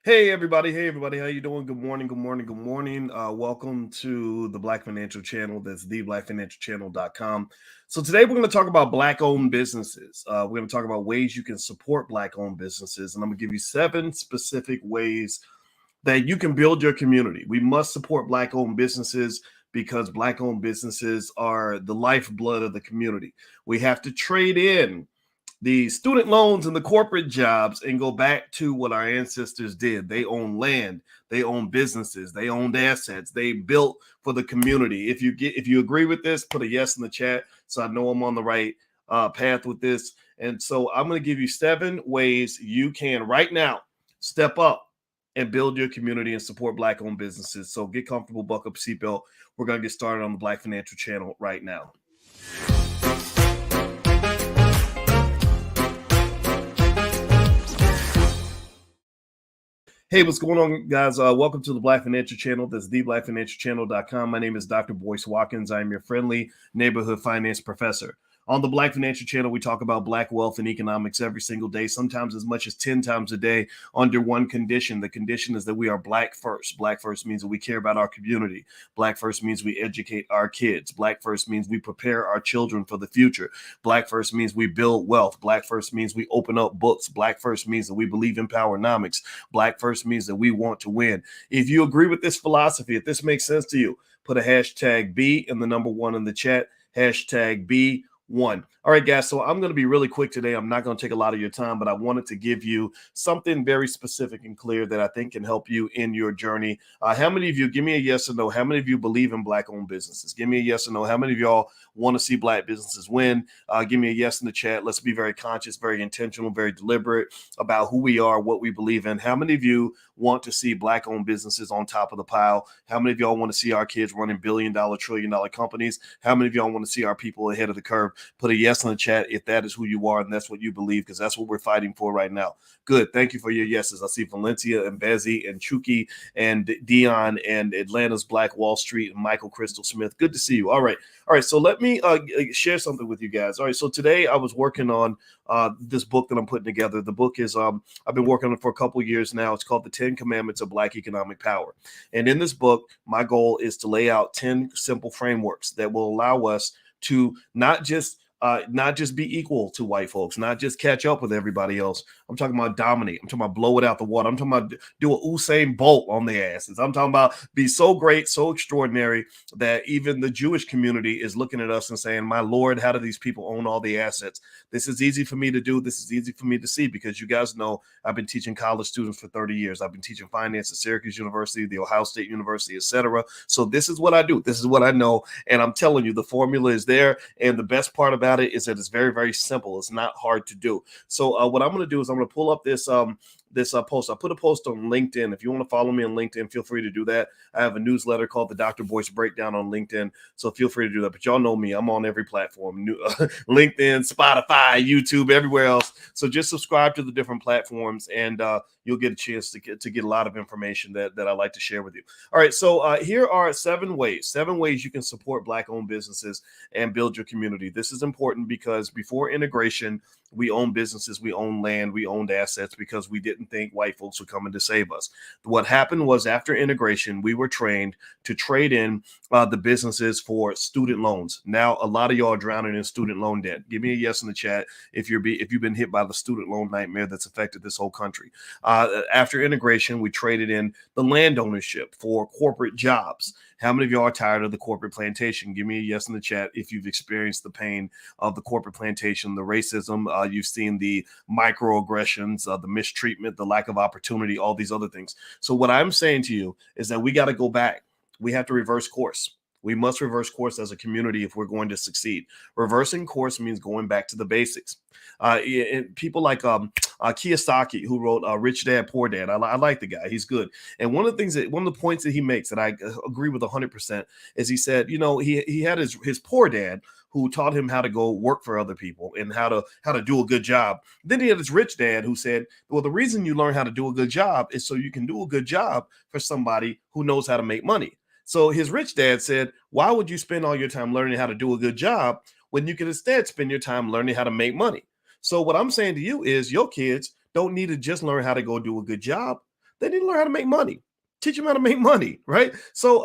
Hey everybody, how you doing? Good morning, good morning, good morning. Welcome to the Black Financial Channel. That's theblackfinancialchannel.com. So today we're going to talk about Black-owned businesses. We're going to talk about ways you can support Black-owned businesses, and I'm going to give you 7 specific ways that you can build your community. We must support Black-owned businesses because Black-owned businesses are the lifeblood of the community. We have to trade in the student loans and the corporate jobs and go back to what our ancestors did. They owned land, they owned businesses, they owned assets, they built for the community. If you agree with this, put a yes in the chat so I know I'm on the right path with this. And so I'm going to give you 7 ways you can right now step up and build your community and support Black-owned businesses. So get comfortable, buckle up seatbelt. We're going to get started on the Black Financial Channel right now. Hey, what's going on, guys? Welcome to the Black Financial Channel. That's theblackfinancialchannel.com. My name is Dr. Boyce Watkins. I am your friendly neighborhood finance professor. On the Black Financial Channel, we talk about Black wealth and economics every single day, sometimes as much as 10 times a day, under one condition. The condition is that we are Black first. Black first means that we care about our community. Black first means we educate our kids. Black first means we prepare our children for the future. Black first means we build wealth. Black first means we open up books. Black first means that we believe in powernomics. Black first means that we want to win. If you agree with this philosophy, if this makes sense to you, put a hashtag B and the number 1 in the chat, hashtag B1. All right, guys. So I'm going to be really quick today. I'm not going to take a lot of your time, but I wanted to give you something very specific and clear that I think can help you in your journey. How many of you, give me a yes or no, how many of you believe in Black-owned businesses? Give me a yes or no. How many of y'all want to see Black businesses win? Give me a yes in the chat. Let's be very conscious, very intentional, very deliberate about who we are, what we believe in. How many of you want to see Black-owned businesses on top of the pile? How many of y'all want to see our kids running billion-dollar, trillion-dollar companies? How many of y'all want to see our people ahead of the curve? Put a yes in the chat if that is who you are and that's what you believe, because that's what we're fighting for right now. Good. Thank you for your yeses. I see Valencia and Bezzy and Chuki and Dion and Atlanta's Black Wall Street and Michael Crystal Smith. Good to see you. All right. So let me share something with you guys. All right. So today I was working on this book that I'm putting together. The book is I've been working on it for a couple years now. It's called The 10 Commandments of Black Economic Power. And in this book, my goal is to lay out 10 simple frameworks that will allow us to not just be equal to white folks, not just catch up with everybody else. I'm talking about dominate. I'm talking about blow it out the water. I'm talking about do a Usain Bolt on their asses. I'm talking about be so great, so extraordinary that even the Jewish community is looking at us and saying, my Lord, how do these people own all the assets? This is easy for me to do. This is easy for me to see because you guys know I've been teaching college students for 30 years. I've been teaching finance at Syracuse University, the Ohio State University, etc. So this is what I do. This is what I know. And I'm telling you, the formula is there. And the best part about it is that it's very, very simple. It's not hard to do. So what I'm going to do is I'm going to pull up this post. I put a post on LinkedIn. If you want to follow me on LinkedIn, feel free to do that. I have a newsletter called the Dr. Boyce Breakdown on LinkedIn. So feel free to do that. But y'all know me. I'm on every platform, LinkedIn, Spotify, YouTube, everywhere else. So just subscribe to the different platforms and you'll get a chance to get a lot of information that I like to share with you. All right. So here are 7 ways you can support Black-owned businesses and build your community. This is important because before integration, we own businesses, we own land, we owned assets because we didn't think white folks were coming to save us. What happened was after integration, we were trained to trade in the businesses for student loans. Now, a lot of y'all are drowning in student loan debt. Give me a yes in the chat if you've been hit by the student loan nightmare that's affected this whole country. After integration, we traded in the land ownership for corporate jobs. How many of y'all are tired of the corporate plantation? Give me a yes in the chat if you've experienced the pain of the corporate plantation, the racism, you've seen the microaggressions, the mistreatment, the lack of opportunity, all these other things. So what I'm saying to you is that we got to go back. We have to reverse course. We must reverse course as a community if we're going to succeed. Reversing course means going back to the basics. People like Kiyosaki, who wrote Rich Dad, Poor Dad. I like the guy. He's good. And one of the points that he makes that I agree with 100% is he said, he had his poor dad who taught him how to go work for other people and how to do a good job. Then he had his rich dad who said, well, the reason you learn how to do a good job is so you can do a good job for somebody who knows how to make money. So his rich dad said, why would you spend all your time learning how to do a good job when you can instead spend your time learning how to make money? So what I'm saying to you is your kids don't need to just learn how to go do a good job. They need to learn how to make money. Teach them how to make money, right? So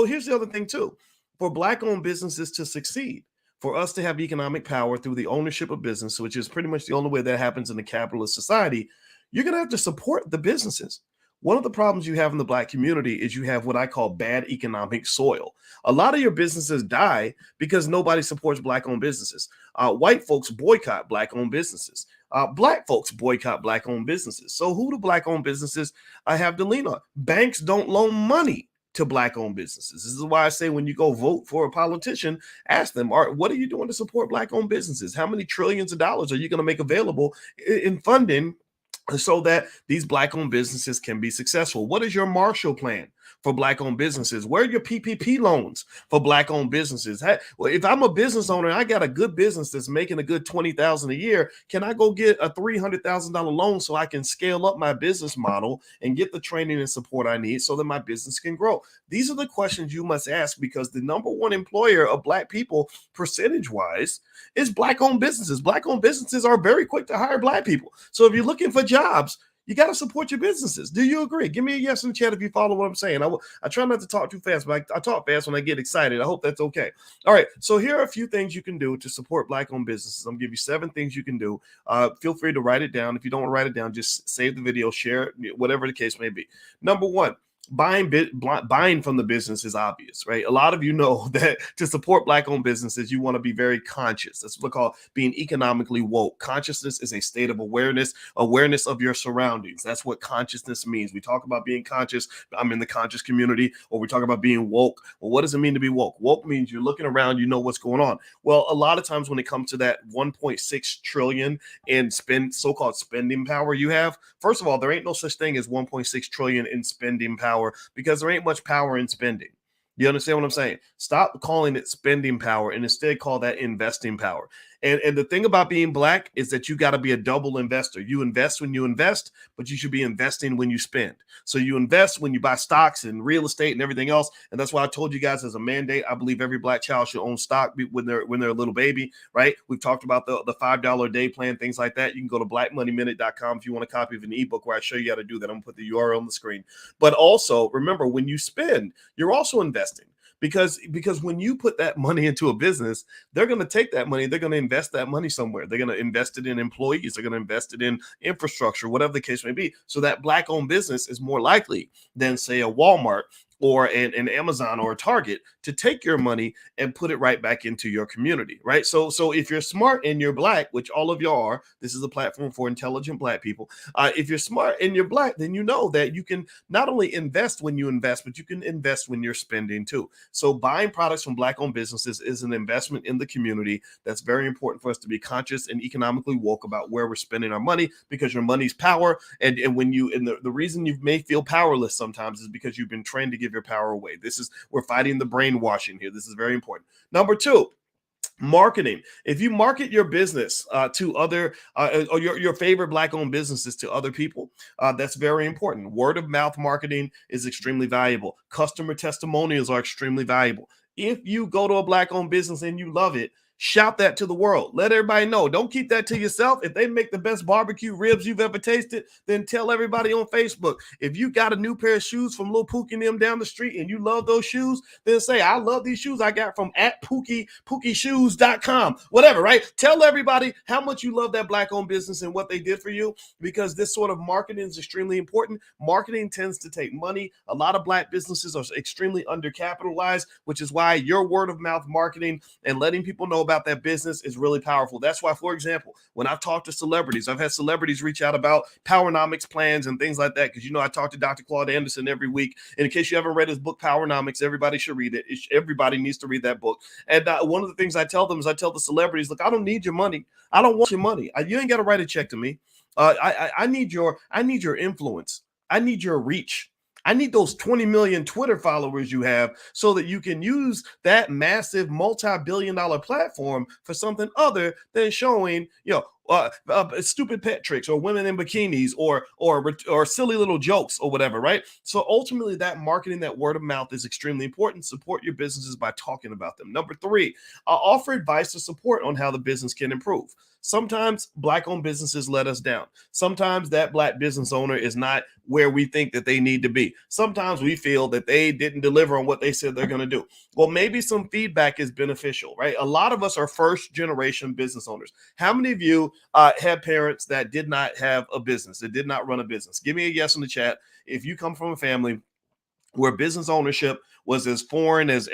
here's the other thing too. For Black-owned businesses to succeed, for us to have economic power through the ownership of business, which is pretty much the only way that happens in a capitalist society, you're going to have to support the businesses. One of the problems you have in the Black community is you have what I call bad economic soil. A lot of your businesses die because nobody supports Black-owned businesses. White folks boycott Black-owned businesses. Black folks boycott Black-owned businesses. So who do Black-owned businesses have to lean on? Banks don't loan money to Black-owned businesses. This is why I say when you go vote for a politician, ask them, what are you doing to support Black-owned businesses? How many trillions of dollars are you going to make available in funding so that these Black-owned businesses can be successful? What is your Marshall Plan for Black-owned businesses? Where are your PPP loans for Black-owned businesses? Well, if I'm a business owner and I got a good business that's making a good $20,000 a year, can I go get a $300,000 loan so I can scale up my business model and get the training and support I need so that my business can grow? These are the questions you must ask, because the number one employer of Black people, percentage-wise, is Black-owned businesses. Black-owned businesses are very quick to hire Black people. So if you're looking for jobs, you got to support your businesses. Do you agree? Give me a yes in the chat if you follow what I'm saying. I try not to talk too fast, but I talk fast when I get excited. I hope that's okay. All right. So here are a few things you can do to support Black-owned businesses. I'm going to give you 7 things you can do. Feel free to write it down. If you don't want to write it down, just save the video, share it, whatever the case may be. Number 1. Buying from the business is obvious, right? A lot of you know that to support Black-owned businesses, you want to be very conscious. That's what we call being economically woke. Consciousness is a state of awareness of your surroundings. That's what consciousness means. We talk about being conscious. I'm in the conscious community, or we talk about being woke. Well, what does it mean to be woke? Woke means you're looking around, you know what's going on. Well, a lot of times when it comes to that 1.6 trillion in so-called spending power you have, first of all, there ain't no such thing as 1.6 trillion in spending power, because there ain't much power in spending. You understand what I'm saying? Stop calling it spending power and instead call that investing power. And the thing about being Black is that you got to be a double investor. You invest when you invest, but you should be investing when you spend. So you invest when you buy stocks and real estate and everything else. And that's why I told you guys as a mandate, I believe every Black child should own stock when they're a little baby, right? We've talked about the $5 a day plan, things like that. You can go to blackmoneyminute.com if you want a copy of an ebook where I show you how to do that. I'm gonna put the URL on the screen. But also remember, when you spend, you're also investing. Because when you put that money into a business, they're going to take that money, they're going to invest that money somewhere. They're going to invest it in employees, they're going to invest it in infrastructure, whatever the case may be. So that Black-owned business is more likely than, say, a Walmart or an Amazon or a Target to take your money and put it right back into your community, right? So if you're smart and you're Black, which all of y'all are, this is a platform for intelligent Black people. If you're smart and you're Black, then you know that you can not only invest when you invest, but you can invest when you're spending too. So buying products from Black-owned businesses is an investment in the community. That's very important for us to be conscious and economically woke about where we're spending our money, because your money's power. And the reason you may feel powerless sometimes is because you've been trained to give your power away. We're fighting the brainwashing here. This is very important. Number 2, marketing. If you market your business to other or your favorite Black-owned businesses to other people, that's very important. Word of mouth marketing is extremely valuable. Customer testimonials are extremely valuable. If you go to a Black-owned business and you love it, shout that to the world. Let everybody know. Don't keep that to yourself. If they make the best barbecue ribs you've ever tasted, then tell everybody on Facebook. If you got a new pair of shoes from Lil Pookie and them down the street and you love those shoes, then say, I love these shoes I got from @PookieShoes.com, whatever, right? Tell everybody how much you love that Black-owned business and what they did for you, because this sort of marketing is extremely important. Marketing tends to take money. A lot of Black businesses are extremely undercapitalized, which is why your word of mouth marketing and letting people know about that business is really powerful. That's why, for example, when I've talked to celebrities, I've had celebrities reach out about Powernomics plans and things like that, because I talk to Dr. Claude Anderson every week. And in case you haven't read his book, Powernomics, everybody should read it. Everybody needs to read that book. And one of the things I tell them is, I tell the celebrities, look, I don't need your money. I don't want your money. You ain't got to write a check to me. I need your influence. I need your reach. I need those 20 million Twitter followers you have so that you can use that massive multi-billion-dollar platform for something other than showing, stupid pet tricks or women in bikinis or silly little jokes or whatever, right? So ultimately, that marketing, that word of mouth is extremely important. Support your businesses by talking about them. Number 3, offer advice or support on how the business can improve. Sometimes Black-owned businesses let us down. Sometimes that Black business owner is not where we think that they need to be. Sometimes we feel that they didn't deliver on what they said they're going to do. Well, maybe some feedback is beneficial, right? A lot of us are first generation business owners. How many of you had parents that did not have a business, that did not run a business? Give me a yes in the chat if you come from a family where business ownership was as foreign as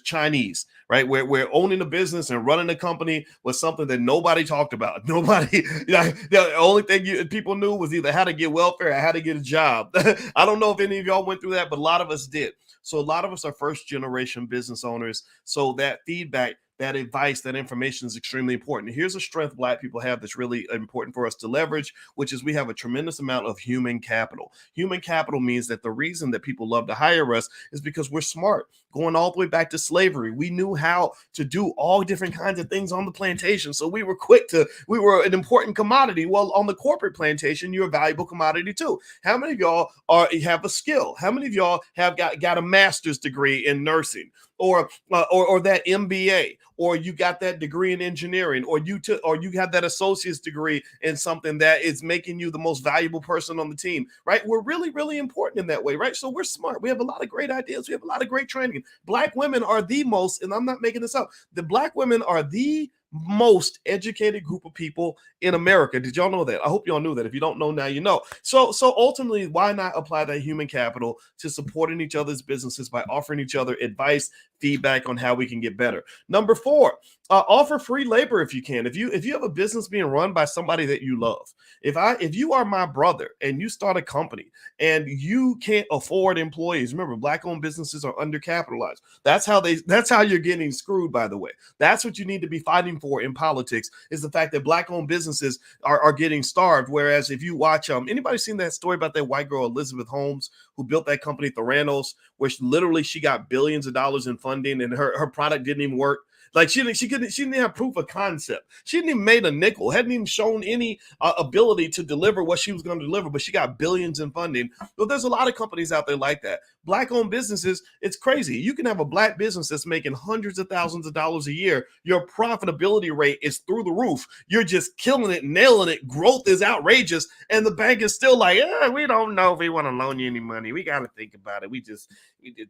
Chinese, right? Where owning a business and running a company was something that nobody talked about. Nobody, the only thing people knew was either how to get welfare or how to get a job. I don't know if any of y'all went through that, but a lot of us did. So a lot of us are first generation business owners. So that feedback, that advice, that information is extremely important. Here's a strength Black people have that's really important for us to leverage, which is we have a tremendous amount of human capital. Human capital means that the reason that people love to hire us is because we're smart. Going all the way back to slavery, we knew how to do all different kinds of things on the plantation. So we were we were an important commodity. Well, on the corporate plantation, you're a valuable commodity too. How many of y'all have a skill? How many of y'all have got a master's degree in nursing? Or that MBA, or you got that degree in engineering, or you have that associate's degree in something that is making you the most valuable person on the team, right? We're really, really important in that way, right? So we're smart. We have a lot of great ideas. We have a lot of great training. Black women are the most, and I'm not making this up, the Black women are the most educated group of people in America. Did y'all know that? I hope y'all knew that. If you don't know now, you know. So ultimately, why not apply that human capital to supporting each other's businesses by offering each other advice, feedback on how we can get better? Number 4, offer free labor if you can. If you have a business being run by somebody that you love, if you are my brother and you start a company and you can't afford employees, remember, Black-owned businesses are undercapitalized. That's how you're getting screwed, by the way. That's what you need to be fighting for in politics, is the fact that Black-owned businesses are getting starved. Whereas if you watch, anybody seen that story about that white girl, Elizabeth Holmes, who built that company Theranos, where she got billions of dollars in funding and her product didn't even work? Like she didn't have proof of concept. She didn't even made a nickel, hadn't even shown any ability to deliver what she was going to deliver, but she got billions in funding. But there's a lot of companies out there like that. Black-owned businesses, it's crazy. You can have a Black business that's making hundreds of thousands of dollars a year. Your profitability rate is through the roof. You're just killing it, nailing it. Growth is outrageous. And the bank is still like, we don't know if we want to loan you any money. We got to think about it. We just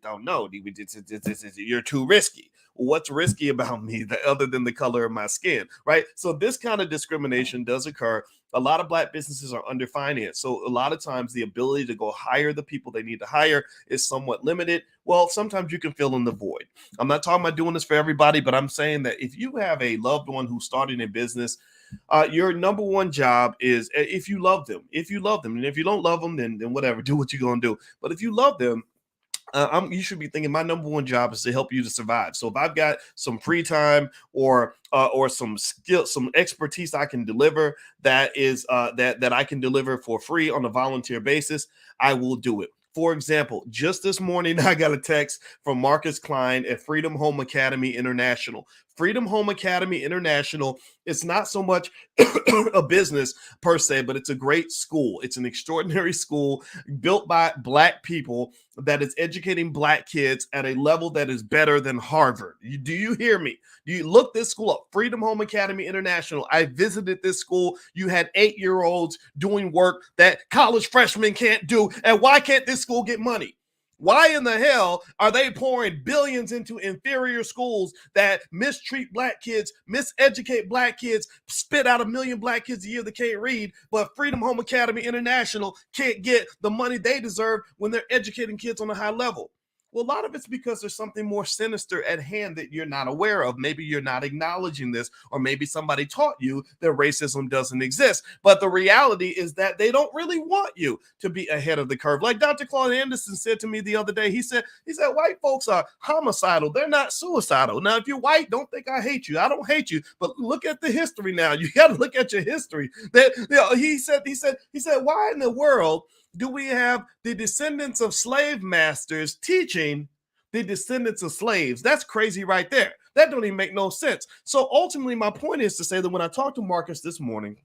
don't know. You're too risky. What's risky about me other than the color of my skin, right? So this kind of discrimination does occur. A lot of Black businesses are underfinanced. So a lot of times the ability to go hire the people they need to hire is somewhat limited. Well, sometimes you can fill in the void. I'm not talking about doing this for everybody, but I'm saying that if you have a loved one who's starting a business, your number one job is, if you love them, and if you don't love them, then whatever, do what you're going to do. But if you love them, you should be thinking my number one job is to help you to survive. So if I've got some free time or some skill, some expertise I can deliver that I can deliver for free on a volunteer basis, I will do it. For example, just this morning, I got a text from Marcus Klein at Freedom Home Academy International. Freedom Home Academy International, it's not so much a business per se, but it's a great school. It's an extraordinary school built by Black people that is educating Black kids at a level that is better than Harvard. Do you hear me? Do you look this school up? Freedom Home Academy International. I visited this school. You had 8-year-olds doing work that college freshmen can't do. And why can't this school get money? Why in the hell are they pouring billions into inferior schools that mistreat Black kids, miseducate Black kids, spit out 1 million Black kids a year that can't read, but Freedom Home Academy International can't get the money they deserve when they're educating kids on a high level? Well, a lot of it's because there's something more sinister at hand that you're not aware of. Maybe you're not acknowledging this, or maybe somebody taught you that racism doesn't exist. But the reality is that they don't really want you to be ahead of the curve. Like Dr. Claude Anderson said to me the other day, he said, white folks are homicidal. They're not suicidal. Now, if you're white, don't think I hate you. I don't hate you. But look at the history now. You got to look at your history. He said, why in the world do we have the descendants of slave masters teaching the descendants of slaves? That's crazy right there. That don't even make no sense. So ultimately, my point is to say that when I talked to Marcus this morning,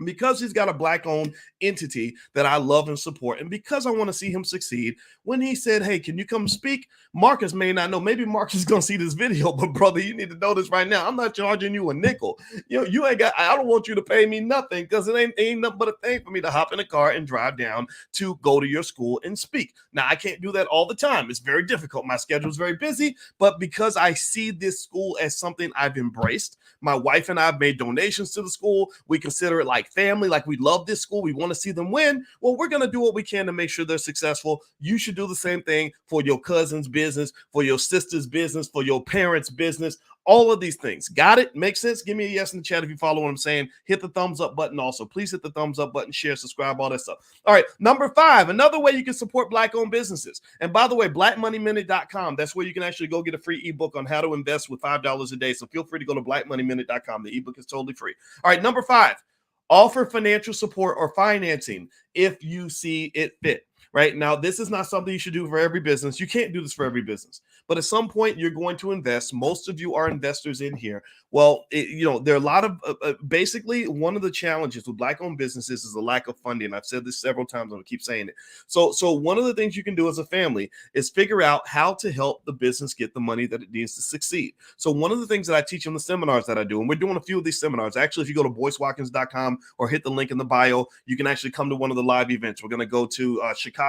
because he's got a black-owned entity that I love and support, and because I want to see him succeed, when he said, hey, can you come speak? Marcus may not know. Maybe Marcus is going to see this video, but brother, you need to know this right now. I'm not charging you a nickel. You ain't got, I don't want you to pay me nothing, because it ain't nothing but a thing for me to hop in a car and drive down to go to your school and speak. Now, I can't do that all the time. It's very difficult. My schedule is very busy, but because I see this school as something I've embraced, my wife and I have made donations to the school. We consider it like family, like we love this school. We want to see them win. Well, we're going to do what we can to make sure they're successful. You should do the same thing for your cousin's business, for your sister's business, for your parents' business. All of these things. Got it? Makes sense? Give me a yes in the chat if you follow what I'm saying. Hit the thumbs up button also. Please hit the thumbs up button, share, subscribe, all that stuff. All right, number 5, another way you can support Black-owned businesses. And by the way, blackmoneyminute.com, that's where you can actually go get a free ebook on how to invest with $5 a day. So feel free to go to blackmoneyminute.com. The ebook is totally free. All right, number 5, offer financial support or financing if you see it fit. Right now, this is not something you should do for every business. You can't do this for every business, but at some point you're going to invest. Most of you are investors in here. Well, there are a lot of basically one of the challenges with Black-owned businesses is a lack of funding. I've said this several times. I'm going to keep saying it. So one of the things you can do as a family is figure out how to help the business get the money that it needs to succeed. So one of the things that I teach in the seminars that I do, and we're doing a few of these seminars. Actually, if you go to boycewatkins.com or hit the link in the bio, you can actually come to one of the live events. We're going to go to Chicago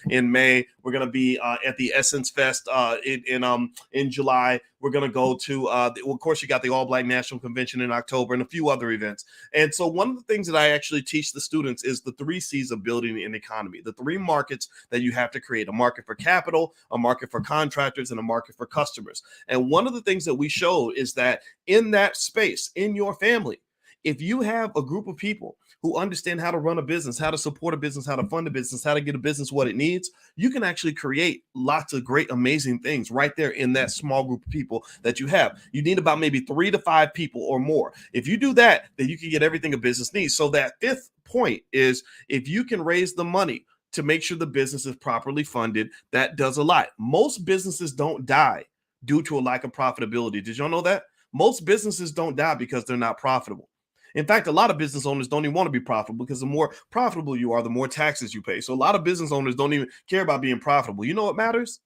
in May. We're going to be at the Essence Fest in July. We're going to go to, of course, you got the All Black National Convention in October and a few other events. And so one of the things that I actually teach the students is the 3 C's of building an economy, the 3 markets that you have to create: a market for capital, a market for contractors, and a market for customers. And one of the things that we show is that in that space, in your family, if you have a group of people who understand how to run a business, how to support a business, how to fund a business, how to get a business what it needs, you can actually create lots of great, amazing things right there in that small group of people that you have. You need about maybe 3 to 5 people or more. If you do that, then you can get everything a business needs. So that 5th point is, if you can raise the money to make sure the business is properly funded, that does a lot. Most businesses don't die due to a lack of profitability. Did y'all know that? Most businesses don't die because they're not profitable. In fact, a lot of business owners don't even want to be profitable, because the more profitable you are, the more taxes you pay. So a lot of business owners don't even care about being profitable. You know what matters?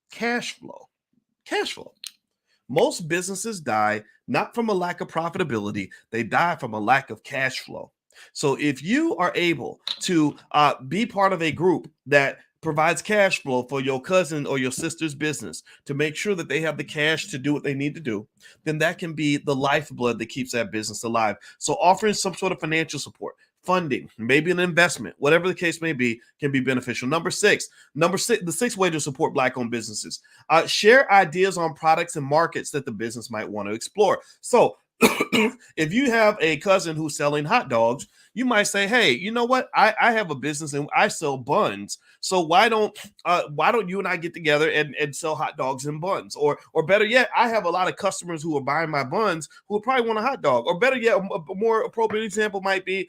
Cash flow. Cash flow. Most businesses die not from a lack of profitability. They die from a lack of cash flow. So if you are able to be part of a group that provides cash flow for your cousin or your sister's business to make sure that they have the cash to do what they need to do, then that can be the lifeblood that keeps that business alive. So offering some sort of financial support, funding, maybe an investment, whatever the case may be, can be beneficial. Number six, the 6th way to support Black-owned businesses: share ideas on products and markets that the business might want to explore. So if you have a cousin who's selling hot dogs, you might say, hey, you know what? I have a business and I sell buns. So why don't you and I get together and sell hot dogs and buns? Or better yet, I have a lot of customers who are buying my buns who would probably want a hot dog. Or better yet, a more appropriate example might be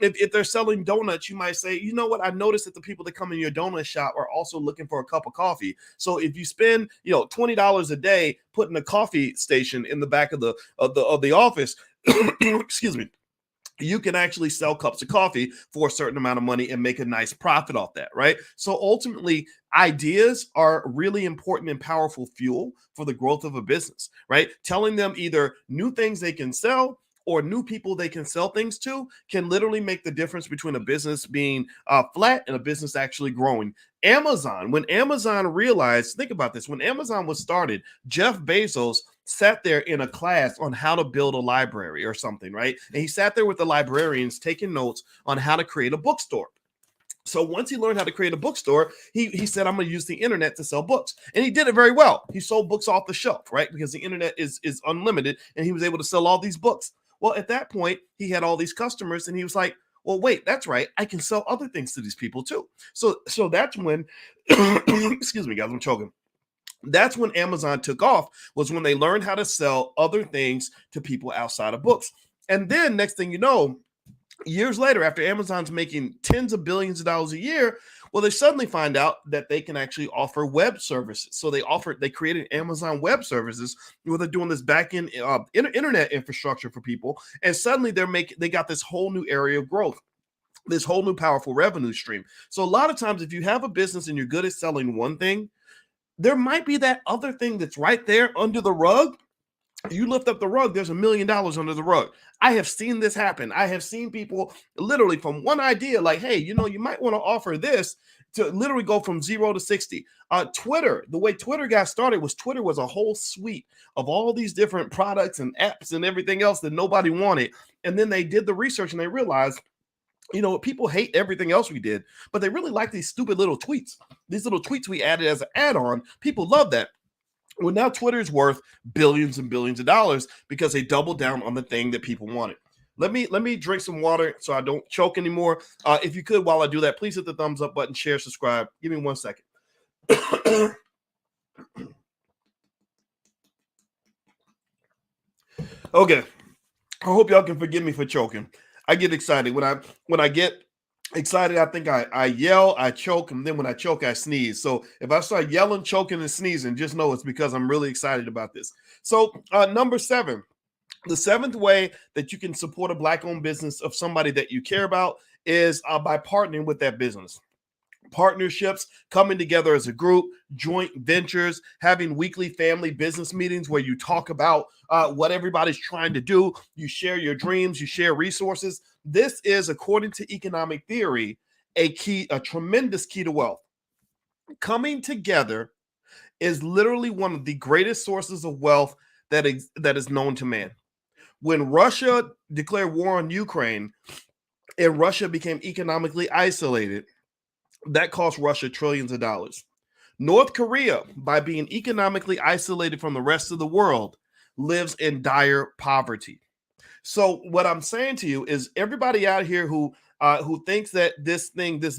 if they're selling donuts, you might say, you know what? I noticed that the people that come in your donut shop are also looking for a cup of coffee. So if you spend $20 a day putting a coffee station in the back of the office, excuse me, you can actually sell cups of coffee for a certain amount of money and make a nice profit off that, right? So ultimately, ideas are really important and powerful fuel for the growth of a business, right? Telling them either new things they can sell or new people they can sell things to can literally make the difference between a business being flat and a business actually growing. Amazon, when Amazon realized, think about this, when Amazon was started, Jeff Bezos sat there in a class on how to build a library or something, right? And he sat there with the librarians taking notes on how to create a bookstore. So once he learned how to create a bookstore, he said, I'm going to use the internet to sell books. And he did it very well. He sold books off the shelf, right? Because the internet is unlimited, and he was able to sell all these books. Well, at that point, he had all these customers, and he was like, well, wait, that's right. I can sell other things to these people too. So that's when, excuse me, guys, I'm choking. That's when Amazon took off, was when they learned how to sell other things to people outside of books. And then next thing you know, Years later, after Amazon's making tens of billions of dollars a year, well, they suddenly find out that they can actually offer web services. So they created Amazon Web Services where they're doing this back end internet infrastructure for people, and suddenly they got this whole new area of growth, this whole new powerful revenue stream. So a lot of times, if you have a business and you're good at selling one thing, there might be that other thing that's right there under the rug. You lift up the rug, there's $1 million under the rug. I have seen this happen. I have seen people literally from one idea, like, hey, you might want to offer this, to literally go from 0 to 60. Twitter, the way Twitter got started was Twitter was a whole suite of all these different products and apps and everything else that nobody wanted. And then they did the research and they realized, people hate everything else we did, but they really like these stupid little tweets. These little tweets we added as an add-on. People love that. Well, now Twitter is worth billions and billions of dollars because they doubled down on the thing that people wanted. Let me drink some water so I don't choke anymore. If you could, while I do that, please hit the thumbs up button, share, subscribe. Give me 1 second. Okay. I hope y'all can forgive me for choking. I get excited. When I get excited, I think I yell, I choke, and then when I choke, I sneeze. So if I start yelling, choking, and sneezing, just know it's because I'm really excited about this. So number 7, the seventh way that you can support a Black-owned business of somebody that you care about is by partnering with that business. Partnerships, coming together as a group, joint ventures, having weekly family business meetings where you talk about what everybody's trying to do. You share your dreams, you share resources. This is, according to economic theory, a tremendous key to wealth. Coming together is literally one of the greatest sources of wealth that is known to man. When Russia declared war on Ukraine and Russia became economically isolated, that cost Russia trillions of dollars. North Korea, by being economically isolated from the rest of the world, lives in dire poverty. So what I'm saying to you is, everybody out here who thinks that this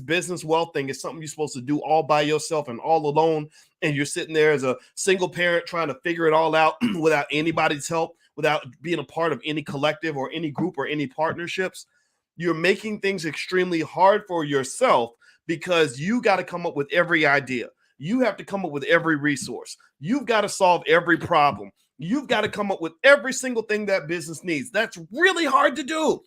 business wealth thing, is something you're supposed to do all by yourself and all alone, and you're sitting there as a single parent trying to figure it all out without anybody's help, without being a part of any collective or any group or any partnerships, you're making things extremely hard for yourself, because you got to come up with every idea. You have to come up with every resource. You've got to solve every problem. You've got to come up with every single thing that business needs. That's really hard to do.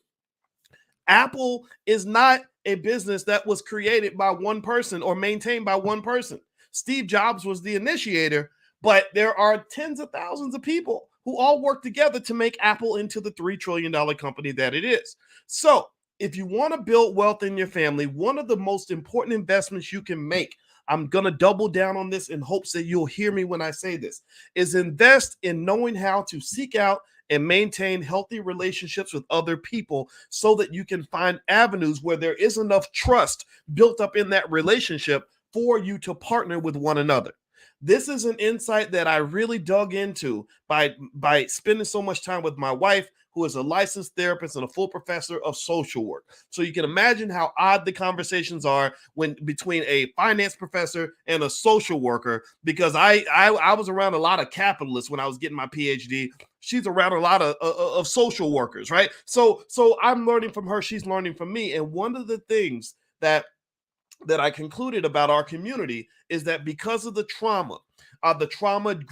Apple is not a business that was created by one person or maintained by one person. Steve Jobs was the initiator, but there are tens of thousands of people who all work together to make Apple into the $3 trillion company that it is. So if you want to build wealth in your family, one of the most important investments you can make, I'm going to double down on this in hopes that you'll hear me when I say this, is invest in knowing how to seek out and maintain healthy relationships with other people, so that you can find avenues where there is enough trust built up in that relationship for you to partner with one another. This is an insight that I really dug into by spending so much time with my wife, who is a licensed therapist and a full professor of social work. So you can imagine how odd the conversations are between a finance professor and a social worker, because I was around a lot of capitalists when I was getting my PhD. She's around a lot of social workers, right? So I'm learning from her, she's learning from me. And one of the things that I concluded about our community is that because of the trauma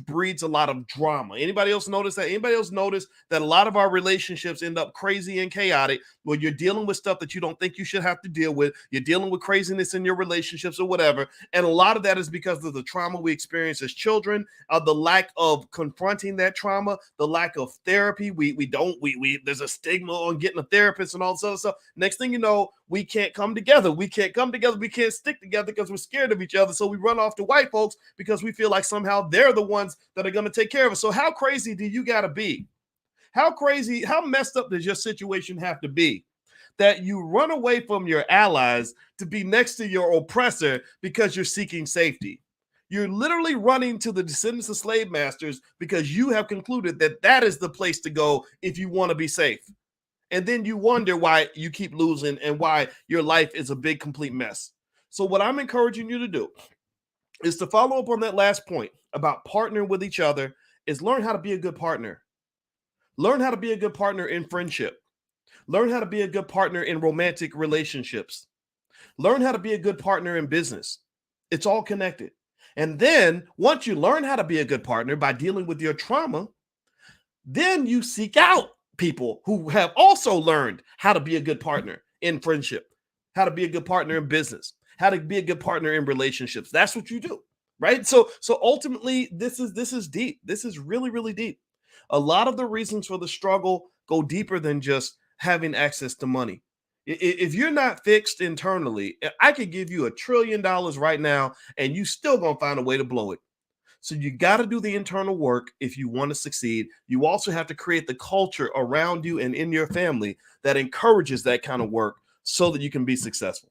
breeds a lot of drama. Anybody else notice that? Anybody else notice that a lot of our relationships end up crazy and chaotic, where you're dealing with stuff that you don't think you should have to deal with? You're dealing with craziness in your relationships or whatever. And a lot of that is because of the trauma we experience as children, the lack of confronting that trauma, the lack of therapy. There's a stigma on getting a therapist and all this other stuff. Next thing you know, we can't come together. We can't stick together because we're scared of each other. So we run off to white folks because we feel like somehow they're the ones that are going to take care of us. So how crazy do you got to be? How messed up does your situation have to be that you run away from your allies to be next to your oppressor because you're seeking safety? You're literally running to the descendants of slave masters because you have concluded that that is the place to go if you want to be safe. And then you wonder why you keep losing and why your life is a big, complete mess. So what I'm encouraging you to do is to follow up on that last point about partnering with each other, is learn how to be a good partner. Learn how to be a good partner in friendship. Learn how to be a good partner in romantic relationships. Learn how to be a good partner in business. It's all connected. And then once you learn how to be a good partner by dealing with your trauma, then you seek out people who have also learned how to be a good partner in friendship, how to be a good partner in business, how to be a good partner in relationships. That's what you do, right? So ultimately, this is deep. This is really, really deep. A lot of the reasons for the struggle go deeper than just having access to money. If you're not fixed internally, I could give you $1 trillion right now, and you still gonna find a way to blow it. So you got to do the internal work if you want to succeed. You also have to create the culture around you and in your family that encourages that kind of work so that you can be successful.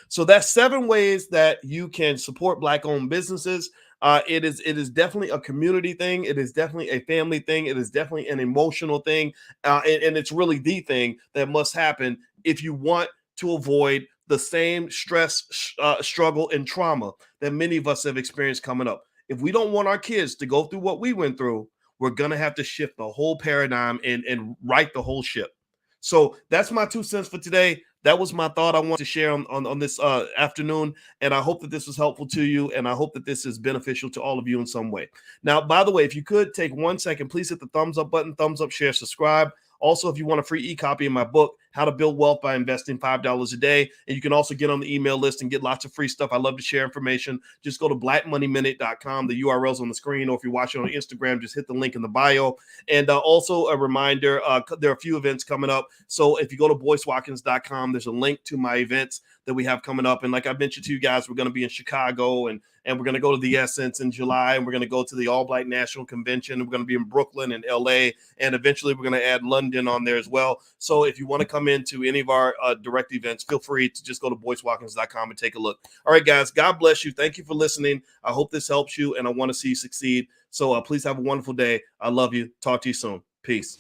So that's 7 ways that you can support Black-owned businesses. It is definitely a community thing. It is definitely a family thing. It is definitely an emotional thing, and it's really the thing that must happen if you want to avoid the same stress, struggle, and trauma that many of us have experienced coming up. If we don't want our kids to go through what we went through, we're going to have to shift the whole paradigm and right the whole ship. So that's my 2 cents for today. That was my thought I want to share on this afternoon. And I hope that this was helpful to you. And I hope that this is beneficial to all of you in some way. Now, by the way, if you could take 1 second, please hit the thumbs up button, thumbs up, share, subscribe. Also, if you want a free e-copy of my book, How to Build Wealth by Investing $5 a Day, and you can also get on the email list and get lots of free stuff. I love to share information. Just go to blackmoneyminute.com. The URL's on the screen, or if you're watching on Instagram, just hit the link in the bio. And also a reminder, there are a few events coming up. So if you go to boycewatkins.com, there's a link to my events that we have coming up. And like I mentioned to you guys, we're going to be in Chicago, and we're going to go to the Essence in July, and we're going to go to the All Black National Convention. We're going to be in Brooklyn and LA, and eventually we're going to add London on there as well. So if you want to come into any of our direct events, feel free to just go to boycewatkins.com and take a look. All right, guys, God bless you. Thank you for listening. I hope this helps you, and I want to see you succeed. So please have a wonderful day. I love you. Talk to you soon. Peace.